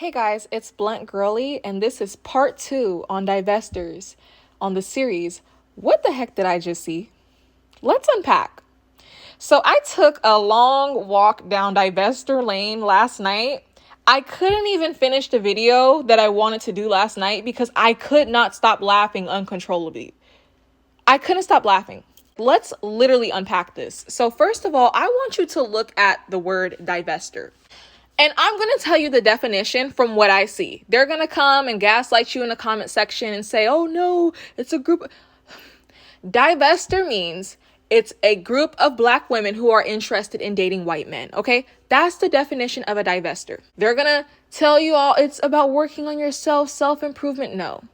Hey guys, it's Blunt Girly, and this is part 2 on Divestors on the series, What the Heck Did I Just See? Let's unpack. So I took a long walk down Divestor Lane last night. I couldn't even finish the video that I wanted to do last night because I could not stop laughing uncontrollably. I couldn't stop laughing. Let's literally unpack this. So first of all, I want you to look at the word divestor. And I'm going to tell you the definition from what I see. They're going to come and gaslight you in the comment section and say, oh no, it's a group. Divestor means it's a group of black women who are interested in dating white men. Okay, that's the definition of a divestor. They're going to tell you all it's about working on yourself, self-improvement. No.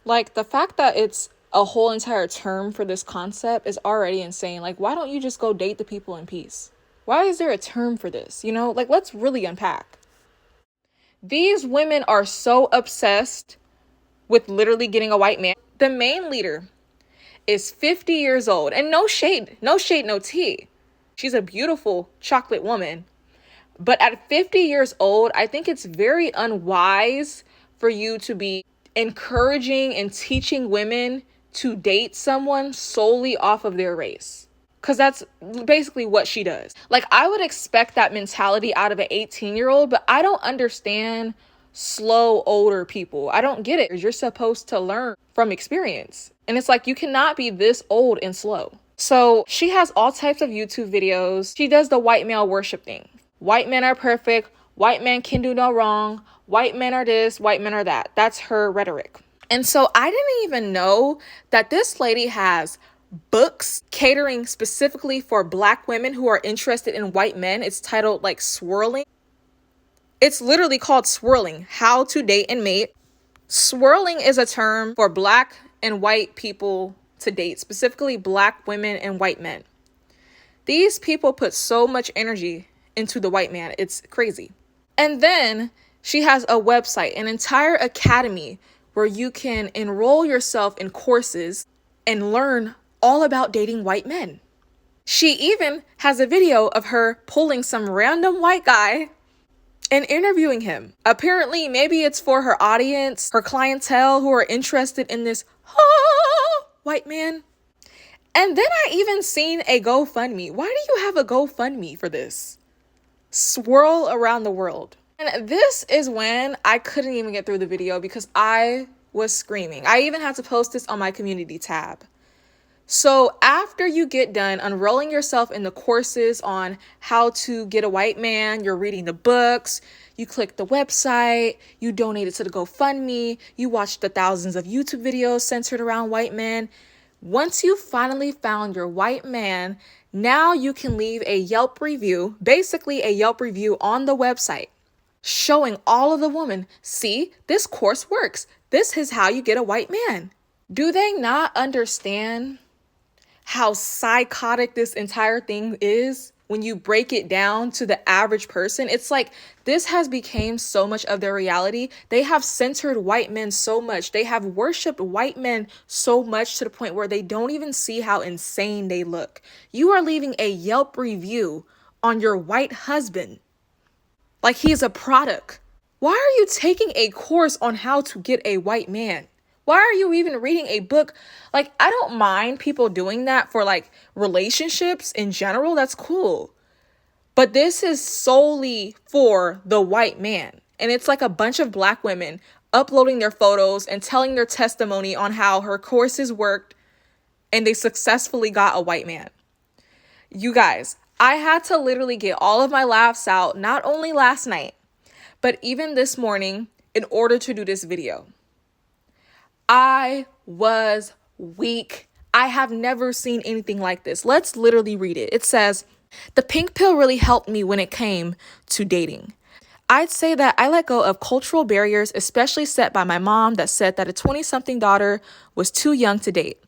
Like the fact that it's a whole entire term for this concept is already insane. Like, why don't you just go date the people in peace? Why is there a term for this? Like, let's really unpack. These women are so obsessed with literally getting a white man. The main leader is 50 years old, and no shade, no tea. She's a beautiful chocolate woman. But at 50 years old, I think it's very unwise for you to be encouraging and teaching women to date someone solely off of their race. Because that's basically what she does. Like, I would expect that mentality out of an 18-year-old, but I don't understand slow older people. I don't get it. You're supposed to learn from experience. And it's like, you cannot be this old and slow. So she has all types of YouTube videos. She does the white male worship thing. White men are perfect. White men can do no wrong. White men are this. White men are that. That's her rhetoric. And so I didn't even know that this lady has books catering specifically for black women who are interested in white men. It's titled like Swirling. It's literally called Swirling, How to Date and Mate. Swirling is a term for black and white people to date, specifically black women and white men. These people put so much energy into the white man. It's crazy. And then she has a website, an entire academy where you can enroll yourself in courses and learn all about dating white men. She even has a video of her pulling some random white guy and interviewing him. Apparently, maybe it's for her audience, her clientele who are interested in this white man. And then I even seen a GoFundMe. Why do you have a GoFundMe for this? Swirl around the world. And this is when I couldn't even get through the video because I was screaming. I even had to post this on my community tab. So after you get done unrolling yourself in the courses on how to get a white man, you're reading the books, you click the website, you donate it to the GoFundMe, you watch the thousands of YouTube videos centered around white men. Once you finally found your white man, now you can leave a Yelp review, basically a Yelp review on the website, showing all of the women, see, this course works. This is how you get a white man. Do they not understand how psychotic this entire thing is when you break it down to the average person? It's like this has become so much of their reality. They have centered white men so much. They have worshipped white men so much to the point where they don't even see how insane they look. You are leaving a Yelp review on your white husband like he's a product. Why are you taking a course on how to get a white man? Why are you even reading a book? Like, I don't mind people doing that for like relationships in general. That's cool. But this is solely for the white man. And it's like a bunch of black women uploading their photos and telling their testimony on how her courses worked and they successfully got a white man. You guys, I had to literally get all of my laughs out, not only last night, but even this morning in order to do this video. I was weak. I have never seen anything like this. Let's literally read it. It says, the pink pill really helped me when it came to dating. I'd say that I let go of cultural barriers, especially set by my mom that said that a 20-something daughter was too young to date.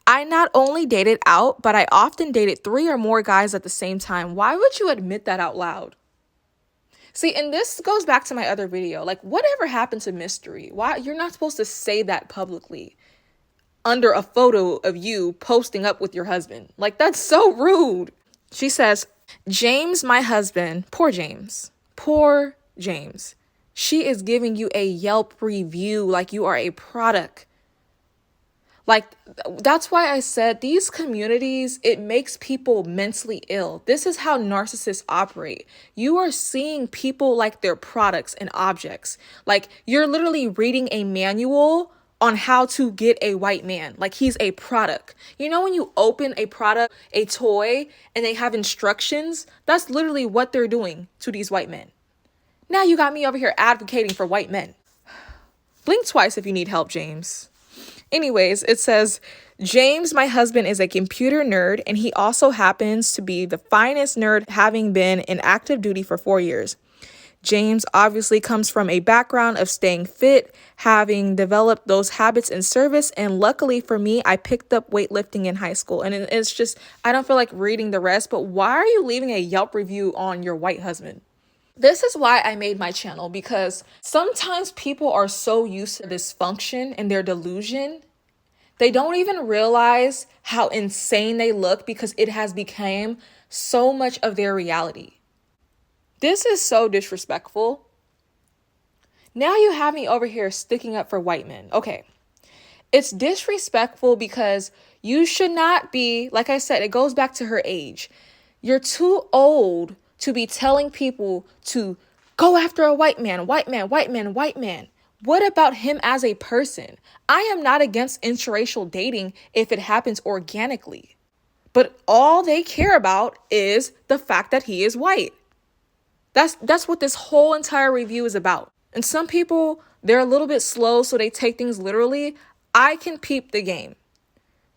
I not only dated out, but I often dated 3 or more guys at the same time. Why would you admit that out loud? See, and this goes back to my other video. Like, whatever happened to mystery? Why you're not supposed to say that publicly under a photo of you posting up with your husband? Like, that's so rude. She says, James, my husband, poor James, She is giving you a Yelp review like you are a product. Like, that's why I said these communities, it makes people mentally ill. This is how narcissists operate. You are seeing people like they're products and objects. Like, you're literally reading a manual on how to get a white man. Like, he's a product. You know, when you open a product, a toy, and they have instructions, that's literally what they're doing to these white men. Now you got me over here advocating for white men. Blink twice if you need help, James. Anyways, it says, James, my husband, is a computer nerd, and he also happens to be the finest nerd, having been in active duty for 4 years. James obviously comes from a background of staying fit, having developed those habits in service, and luckily for me, I picked up weightlifting in high school. And it's just, I don't feel like reading the rest, but why are you leaving a Yelp review on your white husband? This is why I made my channel, because sometimes people are so used to dysfunction and their delusion, they don't even realize how insane they look because it has become so much of their reality. This is so disrespectful. Now you have me over here sticking up for white men. Okay, it's disrespectful because you should not be, like I said, it goes back to her age. You're too old to be telling people to go after a white man, white man, white man, white man. What about him as a person? I am not against interracial dating if it happens organically. But all they care about is the fact that he is white. That's what this whole entire review is about. And some people, they're a little bit slow, so they take things literally. I can peep the game.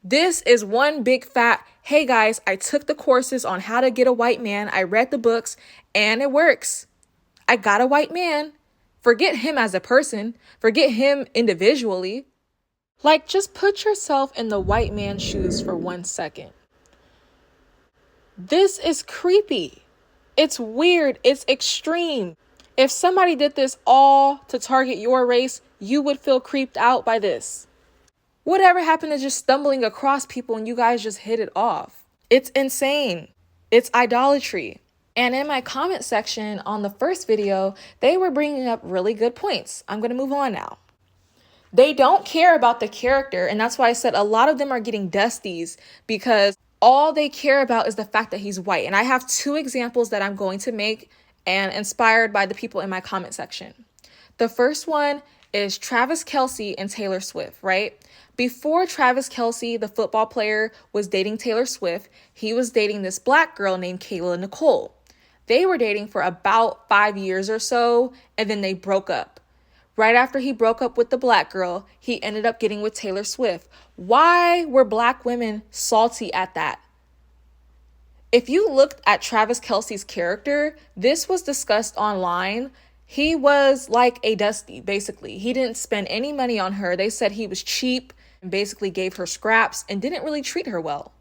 This is one big fat, hey guys, I took the courses on how to get a white man. I read the books and it works. I got a white man. Forget him as a person. Forget him individually. Like, just put yourself in the white man's shoes for 1 second. This is creepy. It's weird. It's extreme. If somebody did this all to target your race, you would feel creeped out by this. Whatever happened to just stumbling across people and you guys just hit it off? It's insane. It's idolatry. And in my comment section on the first video, they were bringing up really good points. I'm going to move on now. They don't care about the character. And that's why I said a lot of them are getting dusties because all they care about is the fact that he's white. And I have 2 examples that I'm going to make and inspired by the people in my comment section. The first one is Travis Kelce and Taylor Swift, right? Before Travis Kelce, the football player, was dating Taylor Swift, he was dating this black girl named Kayla Nicole. They were dating for about 5 years or so, and then they broke up. Right after he broke up with the black girl, he ended up getting with Taylor Swift. Why were black women salty at that? If you looked at Travis Kelce's character, this was discussed online. He was like a dusty, basically. He didn't spend any money on her. They said he was cheap and basically gave her scraps and didn't really treat her well.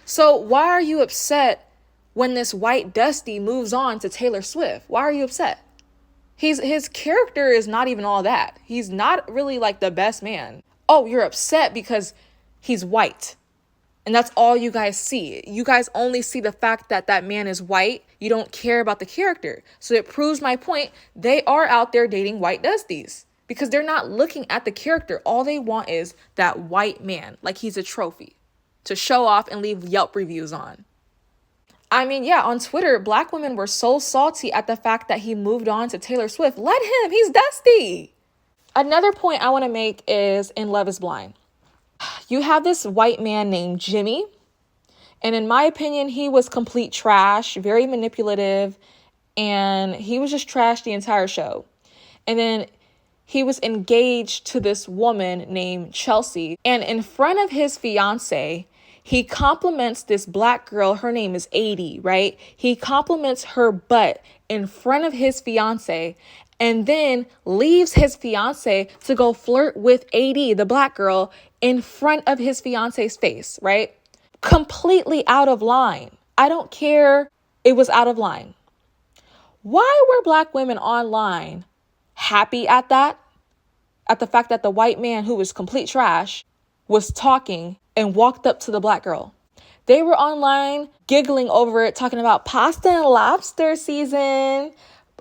So why are you upset when this white dusty moves on to Taylor Swift? Why are you upset? His character is not even all that. He's not really like the best man. Oh, you're upset because he's white. And that's all you guys see. You guys only see the fact that that man is white. You don't care about the character. So it proves my point. They are out there dating white dusties because they're not looking at the character. All they want is that white man, like he's a trophy to show off and leave Yelp reviews on. I mean, yeah, on Twitter, black women were so salty at the fact that he moved on to Taylor Swift. Let him, he's dusty. Another point I want to make is in Love is Blind. You have this white man named Jimmy. And in my opinion, he was complete trash, very manipulative. And he was just trash the entire show. And then he was engaged to this woman named Chelsea. And in front of his fiance, he compliments this black girl. Her name is 80, right? He compliments her butt in front of his fiance and then leaves his fiance to go flirt with 80, the black girl, in front of his fiance's face, right? Completely out of line. I don't care. It was out of line. Why were black women online happy at that? At the fact that the white man who was complete trash was talking and walked up to the black girl. They were online giggling over it, talking about pasta and lobster season,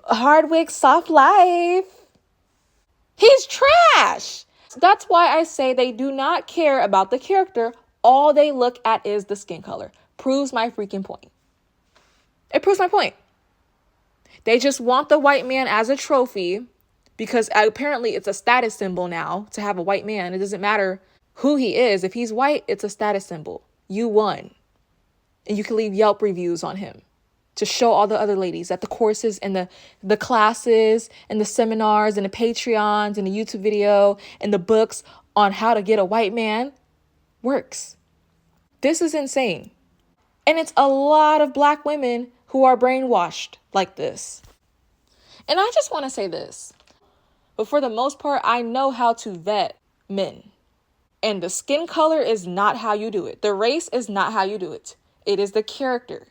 Hardwick soft life. That's why I say they do not care about the character. All they look at is the skin color. Proves my freaking point. It proves my point. They just want the white man as a trophy because apparently it's a status symbol now to have a white man. It doesn't matter who he is. If he's white, it's a status symbol. You won. And you can leave Yelp reviews on him to show all the other ladies that the courses and the classes and the seminars and the Patreons and the YouTube video and the books on how to get a white man works. This is insane. And it's a lot of Black women who are brainwashed like this. And I just want to say this. But for the most part, I know how to vet men. And the skin color is not how you do it. The race is not how you do it. It is the character.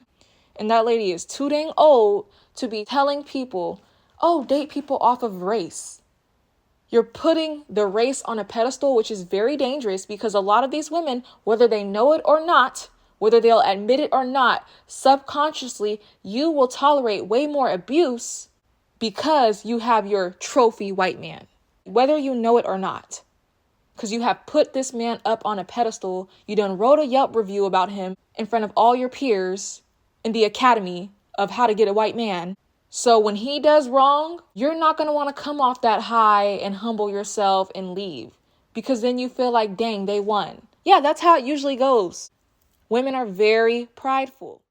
And that lady is too dang old to be telling people, oh, date people off of race. You're putting the race on a pedestal, which is very dangerous because a lot of these women, whether they know it or not, whether they'll admit it or not, subconsciously, you will tolerate way more abuse because you have your trophy white man, whether you know it or not. Because you have put this man up on a pedestal. You done wrote a Yelp review about him in front of all your peers in the academy of how to get a white man. So when he does wrong, you're not going to want to come off that high and humble yourself and leave. Because then you feel like, dang, they won. Yeah, that's how it usually goes. Women are very prideful.